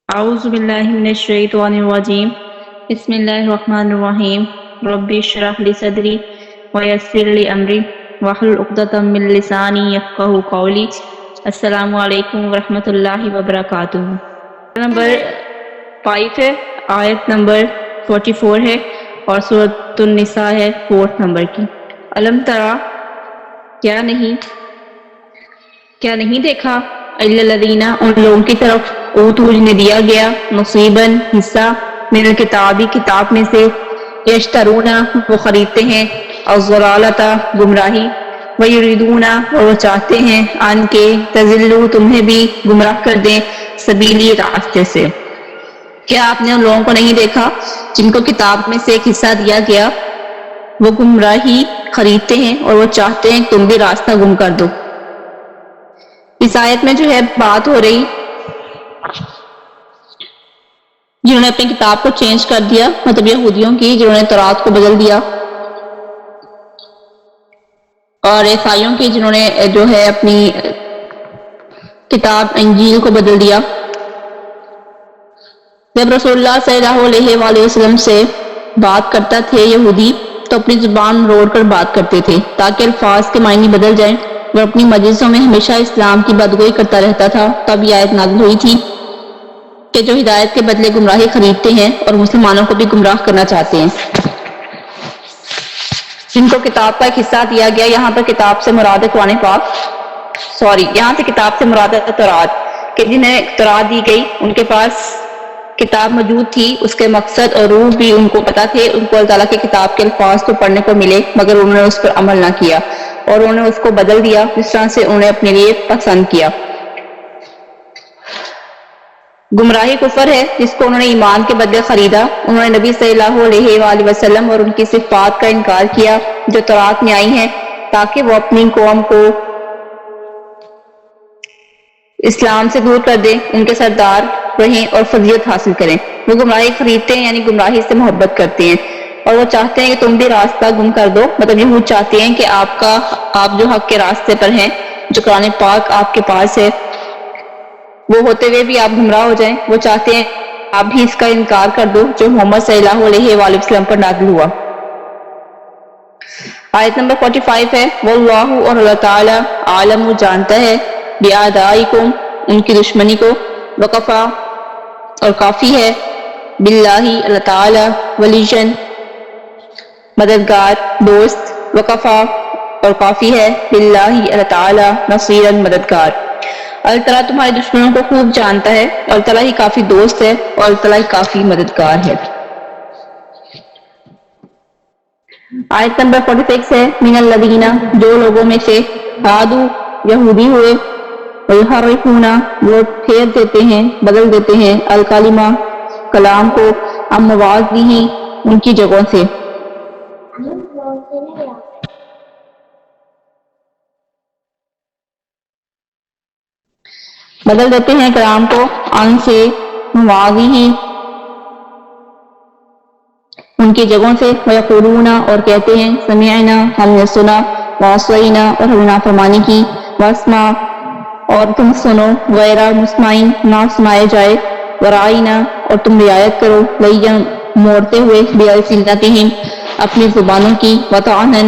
اعوذ باللہ من الشیطان الرجیم بسم اللہ الرحمن الرحیم رب اشرح لی صدری ویسر لی امری واحلل عقدۃ من لسانی یفقہوا قولی۔ السلام علیکم ورحمۃ اللہ وبرکاتہ۔ نمبر 5 ہے، آیت نمبر 44 ہے اور سورۃ النساء ہے 4 نمبر کی۔ علم ترا، کیا نہیں دیکھا، الا الذین، ان لوگوں کی طرف، اوتوا جنہیں دیا گیا، نصیباً حصہ، من الکتابی کتاب میں سے، یشترون وہ خریدتے ہیں، الضلالۃ گمراہی، ویریدون اور وہ چاہتے ہیں، ان کے تضلوا تمہیں بھی گمراہ کر دیں، سبیلی راستے سے۔ کیا آپ نے ان لوگوں کو نہیں دیکھا جن کو کتاب میں سے ایک حصہ دیا گیا، وہ گمراہی خریدتے ہیں اور وہ چاہتے ہیں کہ تم بھی راستہ گم کر دو۔ اس آیت میں جو ہے بات ہو رہی جنہوں نے اپنی کتاب کو چینج کر دیا، مطلب یہودیوں کی جنہوں نے تورات کو بدل دیا، اور عیسائیوں کی جنہوں نے جو ہے اپنی کتاب انجیل کو بدل دیا۔ جب رسول اللہ صلی اللہ علیہ وآلہ وسلم سے بات کرتا تھے یہودی تو اپنی زبان روڑ کر بات کرتے تھے تاکہ الفاظ کے معنی بدل جائیں، وہ اپنی مجلسوں میں ہمیشہ اسلام کی بدگوئی کرتا رہتا تھا۔ تب یہ آیت نازل ہوئی تھی کہ جو ہدایت کے بدلے گمراہی خریدتے ہیں اور مسلمانوں کو بھی گمراہ کرنا چاہتے ہیں۔ جن کو کتاب کا ایک حصہ دیا گیا، یہاں پر کتاب سے مراد ہے قرآن پاک، یہاں سے کتاب سے مراد ہے تورات، کہ جنہیں تورات دی گئی ان کے پاس کتاب موجود تھی، اس کے مقصد اور روح بھی ان کو پتہ تھے، ان کو اللہ تعالیٰ کی کتاب کے الفاظ تو پڑھنے کو ملے مگر انہوں نے اس پر عمل نہ کیا اور انہوں نے اس کو بدل دیا جس طرح سے انہیں اپنے لیے پسند کیا۔ گمراہی کفر ہے جس کو انہوں نے ایمان کے بدلے خریدا۔ انہوں نے نبی صلی اللہ علیہ وآلہ وسلم اور ان کی صفات کا انکار کیا جو تورات میں آئی ہیں، تاکہ وہ اپنی قوم کو اسلام سے دور کر دیں، ان کے سردار رہیں اور فضیلت حاصل کریں۔ وہ گمراہی خریدتے ہیں یعنی گمراہی سے محبت کرتے ہیں، اور وہ چاہتے ہیں کہ تم بھی راستہ گم کر دو، مطلب یہود چاہتے ہیں کہ آپ جو حق کے راستے پر ہیں، جو قرآن پاک آپ کے پاس ہے، وہ ہوتے ہوئے بھی آپ گمراہ ہو جائیں۔ وہ چاہتے ہیں آپ بھی اس کا انکار کر دو جو محمد صلی اللہ علیہ وآلہ وسلم پر نازل ہوا۔ آیت نمبر 45 ہے، واللہ، اور اللہ تعالیٰ، عالم، جانتا ہے، بِأَعْدَائِكُمْ، ان کی دشمنی کو، وکفا، اور کافی ہے، باللہ، اللہ تعالیٰ، ولیًّا، مددگار، دوست، وکفا، اور کافی ہے، باللہ، اللہ تعالیٰ، نصیراً، مددگار۔ اللہ تعالیٰ تمہارے دشمنوں کو خوب جانتا ہے، اور اللہ تعالیٰ ہی کافی دوست ہے، اور اللہ تعالیٰ ہی کافی مددگار ہے۔ آیت نمبر 46 ہے، من الذین، جو لوگوں میں سے، ہادو، یہودی ہوئے، ویحرفون، وہ پھیر دیتے ہیں، بدل دیتے ہیں، الکلمہ، کلام کو، عن مواضعہ، ان کی جگہوں سے۔ بدل دیتے ہیں کلام کو ان سے، مواضعہ، ان کی جگہوں سے، ویقولون، اور کہتے ہیں، سمعنا، ہم نے سنا، وعصینا، اور ہم نے نافرمانی کی، واسمع، اور تم سنو، غیر مسمعین، نہ سنائے جائے، ورائنا، اور تم رعایت کرو، لیاً، موڑتے ہوئے، بألسنتہم، اپنی زبانوں کی، وطعنا،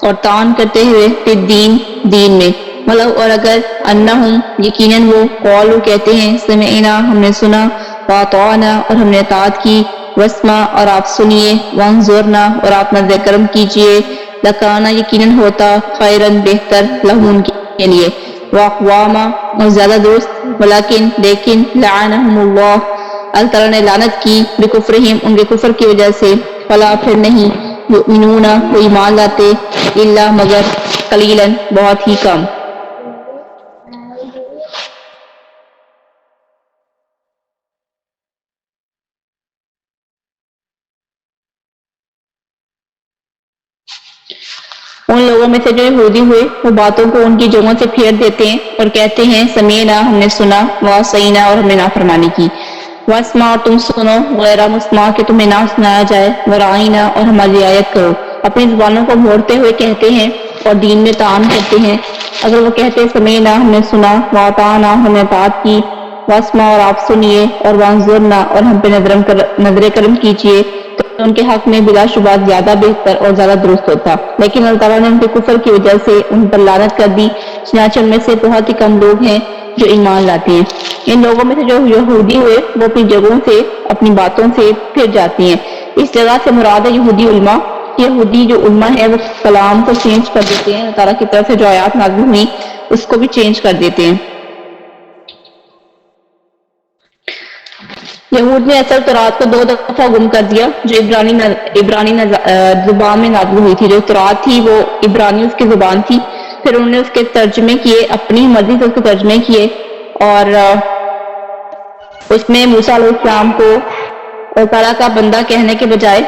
اور طعن کرتے ہوئے، فی الدین، دین میں، ولو، اور اگر، انہم، یقیناً وہ، قولوا، کہتے ہیں، سمعنا، ہم نے سنا، واطعنا، اور ہم نے اطاعت کی، واسمع، اور آپ سنیے، وانظرنا، اور آپ نظر کرم کیجئے، لکانا، یقیناً ہوتا، خیراً، بہتر، لہم، ان کے لیے، واقواما، اور زیادہ درست، ولیکن، لیکن، لعنہم اللہ، اللہ تعالیٰ نے لعنت کی، بکفرہم، ان کے کفر کی وجہ سے، فلا، پھر نہیں، یؤمنون، وہ ایمان لاتے، الا، مگر، قلیلاً، بہت ہی کم۔ ان لوگوں میں سے جو یہودی ہوئے وہ باتوں کو ان کی جگہوں سے پھیر دیتے ہیں اور کہتے ہیں، سمیعنا، ہم نے سنا، وعصینا، اور ہم نے نافرمانی کی، واسمع، اور تم سنو، غیر مسمع، کہ تمہیں نہ سنایا جائے، ورعینا، اور ہماری رعایت کرو۔ اپنی زبانوں کو موڑتے ہوئے کہتے ہیں اور دین میں طعن کرتے ہیں۔ اگر وہ کہتے، سمیعنا، ہم نے سنا، واطعنا، ہم نے اطاعت کی، واسما اور آپ سنیے اور وانظرنا اور ہم پہ نظر کرم کیجیے تو ان کے حق میں بلا شبہ زیادہ بہتر اور زیادہ درست ہوتا، لیکن اللہ تعالیٰ نے ان کے کفر کی وجہ سے ان پر لعنت کر دی، چنانچہ ان میں سے بہت ہی کم لوگ ہیں جو ایمان لاتے ہیں۔ ان لوگوں میں سے جو یہودی ہوئے وہ اپنی جگہوں سے اپنی باتوں سے پھر جاتی ہیں۔ اس جگہ سے مراد ہے یہودی علماء۔ یہودی جو علماء ہے وہ کلام کو چینج کر دیتے ہیں، اللہ تعالیٰ کی طرف سے جو آیات نازل ہوئی اس کو بھی چینج کر دیتے ہیں۔ یہود نے اصل تورات کو 2 دفعہ گم کر دیا جو عبرانی زبان میں نازل ہوئی تھی۔ جو تورات تھی وہ عبرانی اس کی زبان تھی، پھر انہوں نے اس کے ترجمے کیے، اپنی مرضی سے اس کے ترجمے کیے اور اس میں موسیٰ علیہ السلام کو اللہ تعالیٰ کا بندہ کہنے کے بجائے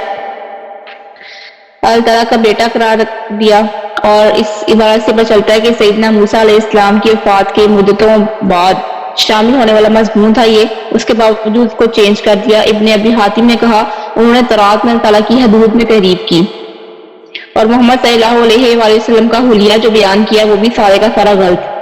اللہ تعالیٰ کا بیٹا قرار دیا، اور اس عبارت سے پتہ چلتا ہے کہ سیدنا موسیٰ علیہ السلام کی وفات کے مدتوں بعد شامل ہونے والا مضمون تھا یہ، اس کے باوجود اس کو چینج کر دیا۔ ابن ابی حاتم نے کہا انہوں نے تورات میں اللہ تعالیٰ کی حدود میں تحریف کی، اور محمد صلی اللہ علیہ وآلہ وسلم کا حلیہ جو بیان کیا وہ بھی سارے کا سارا غلط۔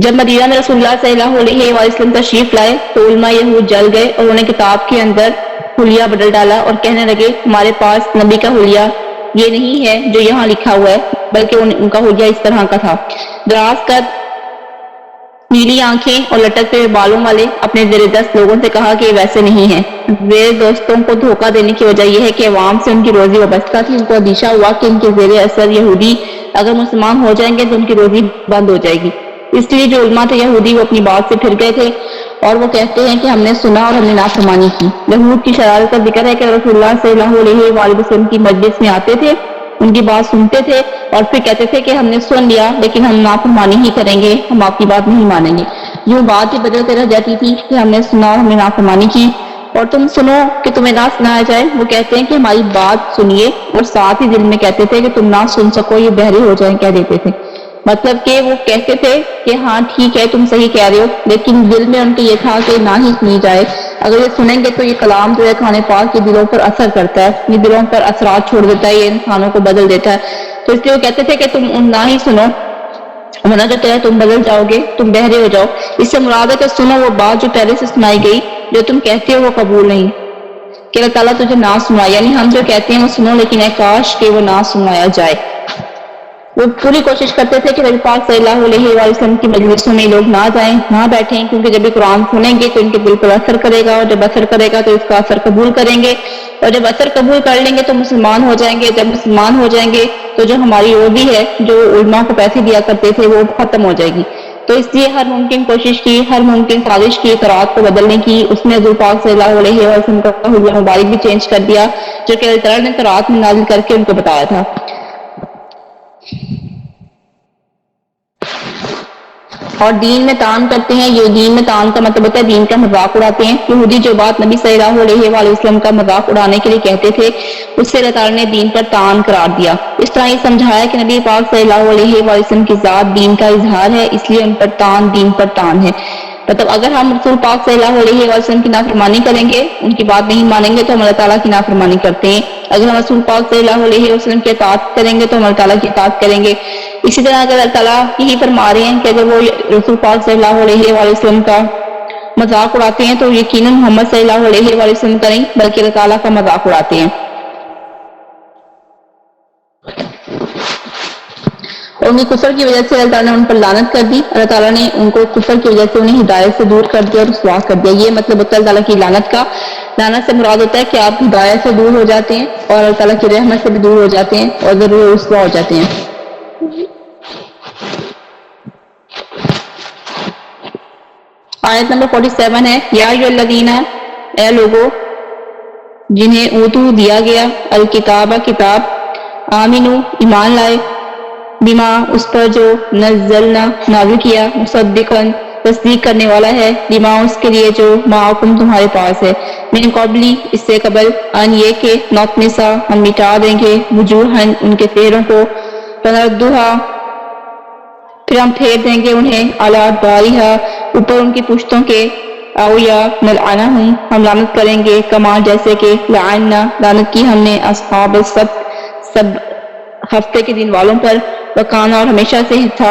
جب مدینہ میں رسول اللہ صلی اللہ علیہ وآلہ وسلم تشریف لائے تو علماء یہود جل گئے اور انہوں نے کتاب کے اندر حلیہ بدل ڈالا اور کہنے لگے ہمارے پاس نبی کا حلیہ یہ نہیں ہے جو یہاں لکھا ہوا ہے، بلکہ ان کا حلیہ اس طرح کا تھا: دراز قد، نیلی آنکھیں اور لٹکتے ہوئے بالوں والے۔ اپنے زیر دست لوگوں سے کہا کہ ویسے نہیں ہیں۔ زیر دوستوں کو دھوکہ دینے کی وجہ یہ ہے کہ عوام سے ان کی روزی وابستہ تھی، ان کو اندیشہ ہوا کہ ان کے زیر اثر یہودی اگر مسلمان ہو جائیں گے تو ان کی روزی بند ہو جائے گی، اس لیے جو علماء تھے یہودی وہ اپنی بات سے پھر گئے تھے اور وہ کہتے ہیں کہ ہم نے سنا اور ہم نے نافرمانی کی۔ یہود کی شرارت کا ذکر ہے کہ رسول اللہ صلی اللہ علیہ وآلہ وسلم کی مجلس میں آتے تھے، ان کی بات سنتے تھے اور پھر کہتے تھے کہ ہم نے سن لیا لیکن ہم نافرمانی ہی کریں گے، ہم آپ کی بات نہیں مانیں گے۔ یوں بات ہی بدلتے رہ جاتی تھی کہ ہم نے سنا اور ہم نے نافرمانی کی، اور تم سنو کہ تمہیں نہ سنایا جائے۔ وہ کہتے ہیں کہ ہماری بات سنیے، اور ساتھ ہی دل میں کہتے تھے کہ تم نہ سن سکو، یہ بہرے ہو جائیں، کہہ دیتے تھے۔ مطلب کہ وہ کہتے تھے کہ ہاں ٹھیک ہے تم صحیح کہہ رہے ہو، لیکن دل میں ان کے یہ تھا کہ نہ ہی سنی جائے، اگر یہ سنیں گے تو یہ کلام جو ہے کھانے پاک کے دلوں پر اثر کرتا ہے، یہ دلوں پر اثرات چھوڑ دیتا ہے، یہ انسانوں کو بدل دیتا ہے، تو اس لیے وہ کہتے تھے کہ تم نہ ہی سنو، ورنہ جو ہے تم بدل جاؤ گے، تم بہرے ہو جاؤ۔ اس سے مراد ہے کہ سنو وہ بات جو پہلے سے سنائی گئی، جو تم کہتے ہو وہ قبول نہیں، کہ اللہ تعالیٰ تجھے نہ سنائے، یعنی ہم جو کہتے ہیں وہ سنو، لیکن اے کاش کہ وہ نہ سنایا جائے۔ وہ پوری کوشش کرتے تھے کہ نبی پاک صلی اللہ علیہ وآلہ وسلم کی مجلسوں میں لوگ نہ جائیں، نہ بیٹھیں، کیونکہ جب یہ قرآن سنیں گے تو ان کے دل پر اثر کرے گا، اور جب اثر کرے گا تو اس کا اثر قبول کریں گے، اور جب اثر قبول کر لیں گے تو مسلمان ہو جائیں گے، جب مسلمان ہو جائیں گے تو جو ہماری روزی ہے جو علماء کو پیسے دیا کرتے تھے وہ ختم ہو جائے گی۔ تو اس لیے ہر ممکن کوشش کی، ہر ممکن سازش کی تورات کو بدلنے کی۔ اس نے حضور پاک صلی اللہ علیہ وسلم کا حلیہ مبارک بھی چینج کر دیا جو کہ اللہ تعالیٰ نے تورات میں نازل کر کے ان کو بتایا تھا۔ اور دین میں تعان کرتے ہیں، یہ دین میں تعان کا مطلب ہوتا ہے دین کا مذاق اڑاتے ہیں۔ یہودی جو بات نبی صلی اللہ علیہ وآلہ وسلم کا مذاق اڑانے کے لیے کہتے تھے، اس سے اللہ تعالیٰ نے دین پر تعان قرار دیا۔ اس طرح یہ سمجھایا کہ نبی پاک صلی اللہ علیہ وآلہ وسلم کی ذات دین کا اظہار ہے، اس لیے ان پر تعان دین پر تعان ہے۔ مطلب اگر ہم رسول پاک صلی اللہ علیہ وآلہ وسلم کی نافرمانی کریں گے، ان کی بات نہیں مانیں گے تو ہم اللہ تعالیٰ کی نافرمانی کرتے ہیں، اگر ہم رسول پاک صلی اللہ علیہ وسلم کی اطاعت کریں گے تو ہم اللہ تعالیٰ کی اطاعت کریں گے۔ اسی طرح اگر اللہ تعالیٰ یہی فرما رہے ہیں کہ اگر وہ رسول پاک صلی اللہ علیہ وآلہ وسلم کا مذاق اڑاتے ہیں تو یقیناً محمد صلی اللہ علیہ وآلہ وسلم کا نہیں بلکہ اللہ تعالیٰ کا مذاق اڑاتے ہیں۔ اور ان کے کفر کی وجہ سے اللہ تعالیٰ نے ان پر لعنت کر دی، اللہ تعالیٰ نے ان کو کفر کی وجہ سے انہیں ہدایت سے دور کر دیا اور رسوا کر دیا۔ یہ مطلب ہوتا ہے اللہ تعالیٰ کی لعنت کا۔ لعنت سے مراد ہوتا ہے کہ آپ ہدایت سے دور ہو جاتے ہیں اور اللہ تعالیٰ کی رحمت سے بھی دور ہو جاتے ہیں اور ضرور رسوا ہو جاتے ہیں۔ آیت نمبر 47 ہے، یا ایھا الذین، اے لوگو جنہیں اوتو دیا گیا، الکتاب کتاب، آمنو ایمان لائے، بما اس پر جو نزلنا نازل کیا، مصدقاً تصدیق کرنے والا ہے، بما اس کے لیے جو معکم تمہارے پاس ہے، من قبلی اس سے قبل، ان یہ کہ نطمسا ہم مٹا دیں گے، وجوہن ان کے چہروں کو، فنردھا پھر ہم پھیر دیں گے انہیں، علی ادبارہا اوپر ان کی پشتوں کے، او یا نلعنہم ہم لعنت کریں گے، کما جیسے کہ لعننا لعنت کی ہم نے اصحاب السبت سب ہفتے کے دن والوں پر، وکانا اور ہمیشہ سے تھا،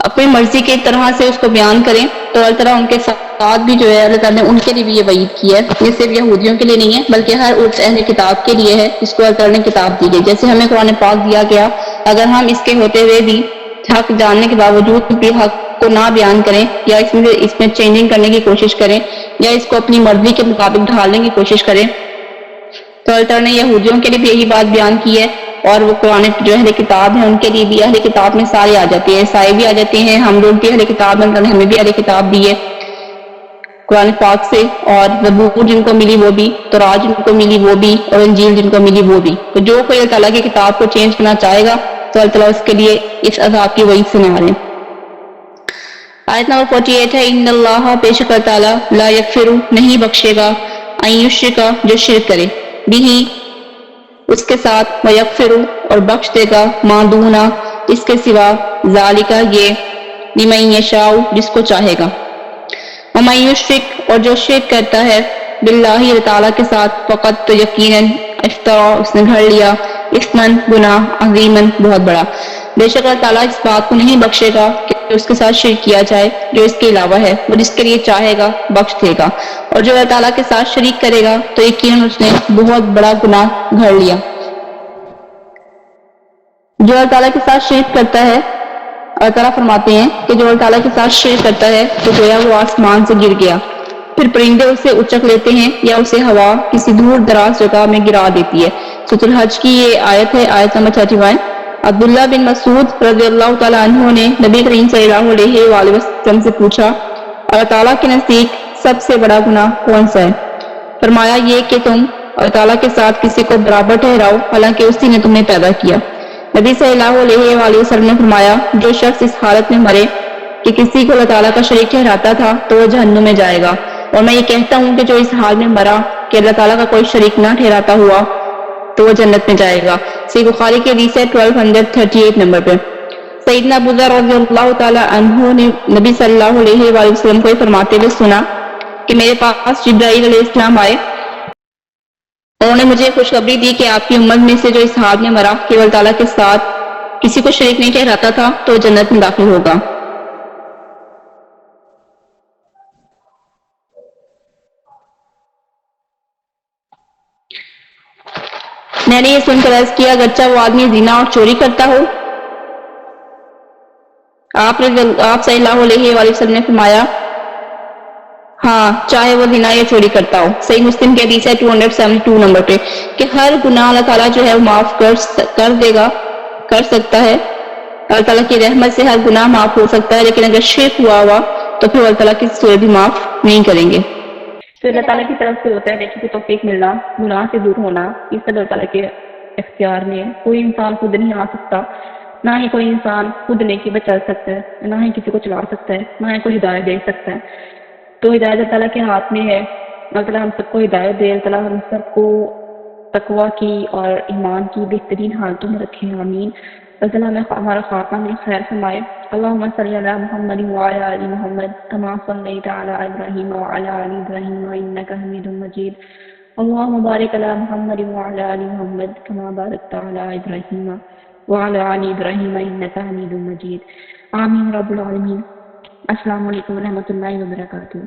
اپنی مرضی کی طرح سے اس کو بیان کریں تو اللہ تعالیٰ ان کے ساتھ بھی جو ہے اللہ تعالیٰ نے ان کے لیے بھی یہ وعید کی ہے. یہ صرف یہودیوں کے لیے نہیں ہے بلکہ ہر اس اہل کتاب کے لیے ہے جس کو اللہ تعالیٰ نے کتاب دی گئی. جیسے ہمیں قرآن پاک دیا گیا اگر ہم اس کے ہوتے ہوئے بھی حق جاننے کے باوجود بھی حق کو نہ بیان کریں یا اس میں چینجنگ کرنے کی کوشش کریں یا اس کو اپنی مرضی کے مطابق ڈھالنے کی کوشش کریں تو اللہ تعالیٰ نے یہودیوں کے لیے بھی یہی بات بیان کی ہے. اور وہ قرآن جو اہل کتاب ہیں ان کے لیے بھی اہل کتاب میں سارے آ جاتے ہیں, عیسائی بھی آ جاتے ہیں, ہم لوگ بھی اہل کتاب میں اللہ نے ہمیں بھی اہل کتاب دی ہے قرآن پاک سے, اور زبور جن کو ملی وہ بھی, تورات جن کو ملی وہ بھی, اور انجیل جن کو ملی وہ بھی. تو جو کوئی اللہ تعالیٰ کی کتاب کو چینج کرنا چاہے گا تو اللہ تعالیٰ اس کے لیے اس عذاب کی وعید سنا رہے ہیں. آیت نمبر 48 ہے ان اللہ بے شک اللہ تعالیٰ لا یغفر نہیں بخشے گا ان یشرک جو شرک کرے بھی اس کے ساتھ ویغفر اور بخش دے گا ما دون اس کے سوا ذالک یہ لمن یشاء جس کو چاہے گا. ومن یشرک اور جو شرک کرتا ہے باللہ اللہ تعالیٰ کے ساتھ فقط تو یقیناً افترا اس نے گھڑ لیا اثمن گناہ عظیمن بہت بڑا. بے شک اللہ تعالیٰ اس بات کو نہیں بخشے گا کہ اس کے ساتھ شرک کیا جائے جو اس کے علاوہ ہے, وہ جس کے لیے چاہے گا بخش دے گا, اور جو اللہ تعالیٰ کے ساتھ شریک کرے گا تو یقیناً اس نے بہت بڑا گناہ گھڑ لیا. جو اللہ تعالیٰ کے ساتھ شرک کرتا ہے اللہ تعالیٰ فرماتے ہیں کہ جو اللہ تعالیٰ کے ساتھ شرک کرتا ہے تو گویا وہ آسمان سے گر گیا, پھر پرندے اسے اچک لیتے ہیں یا اسے ہوا کسی دور دراز جگہ میں گرا دیتی ہے. سورۃ الحج کی یہ آیت ہے, آیت نمبر 31. عبداللہ بن مسعود رضی اللہ تعالیٰ عنہ نے نبی کریم صلی اللہ علیہ وآلہ وسلم سے پوچھا اللہ تعالیٰ کے نزدیک سب سے بڑا گناہ کون سا ہے؟ فرمایا یہ کہ تم اللہ تعالیٰ کے ساتھ کسی کو برابر ٹھہراؤ حالانکہ اسی نے تمہیں پیدا کیا. نبی صلی اللہ علیہ وآلہ وسلم نے فرمایا جو شخص اس حالت میں مرے کہ کسی کو اللہ تعالیٰ کا شریک ٹھہراتا تھا تو وہ جہنم میں جائے گا, اور میں یہ کہتا ہوں کہ جو اس حال میں مرا کہ اللہ تعالیٰ کا کوئی شریک نہ ٹھہراتا ہوا تو وہ جنت میں جائے گا. صحیح بخاری کے حدیث ہے 1238 نمبر پہ. سیدنا ابو ذر رضی اللہ تعالیٰ عنہ نے نبی صلی اللہ علیہ وآلہ وسلم کو فرماتے ہوئے سنا کہ میرے پاس جبرائیل علیہ السلام آئے, انہوں نے مجھے خوشخبری دی کہ آپ کی امت میں سے جو اس حال میں مرا کہ اللہ تعالیٰ کے ساتھ کسی کو شریک نہیں ٹھہراتا تھا تو جنت میں داخل ہوگا. میں نے یہ سن کر عرض کیا اگرچہ وہ آدمی زنا اور چوری کرتا ہو. آپ صلی اللہ علیہ وآلہ وسلم نے فرمایا ہاں چاہے وہ زنا یا چوری کرتا ہو. صحیح مسلم کے حدیث ہے 272 نمبر پہ کہ ہر گناہ اللہ تعالیٰ جو ہے وہ معاف کر دے گا, کر سکتا ہے. اللہ تعالیٰ کی رحمت سے ہر گناہ معاف ہو سکتا ہے, لیکن اگر شرک ہوا تو پھر اللہ تعالیٰ کی صورت بھی معاف نہیں کریں گے. تو اللہ تعالیٰ کی طرف سے ہوتا ہے نیکی کی توفیق ملنا, گناہ سے دور ہونا, اس اللہ تعالیٰ کے اختیار میں. کوئی انسان خود نہیں آ سکتا, نہ ہی کوئی انسان خود نیکی بچا سکتا ہے, نہ ہی کسی کو چلا سکتا ہے, نہ ہی کوئی ہدایت دے سکتا ہے. تو ہدایت اللہ تعالیٰ کے ہاتھ میں ہے. اللہ تعالیٰ ہم سب کو ہدایت دے, اللہ تعالیٰ ہم سب کو تقویٰ کی اور ایمان کی بہترین حالتوں میں رکھیں, آمین. اللہ تعالیٰ ہمیں ہمارا خاتمہ میں خیر فرمائے. اللہم صلی علی محمد وعلی آل محمد کما صلیت علی ابراہیم وعلی آل ابراہیم انک حمید مجید. اللہم بارک علی محمد وعلی آل محمد کما بارکت علی ابراہیم وعلی آل ابراہیم انک حمید مجید. آمین رب العالمین. السلام علیکم ورحمۃ اللہ وبرکاتہ.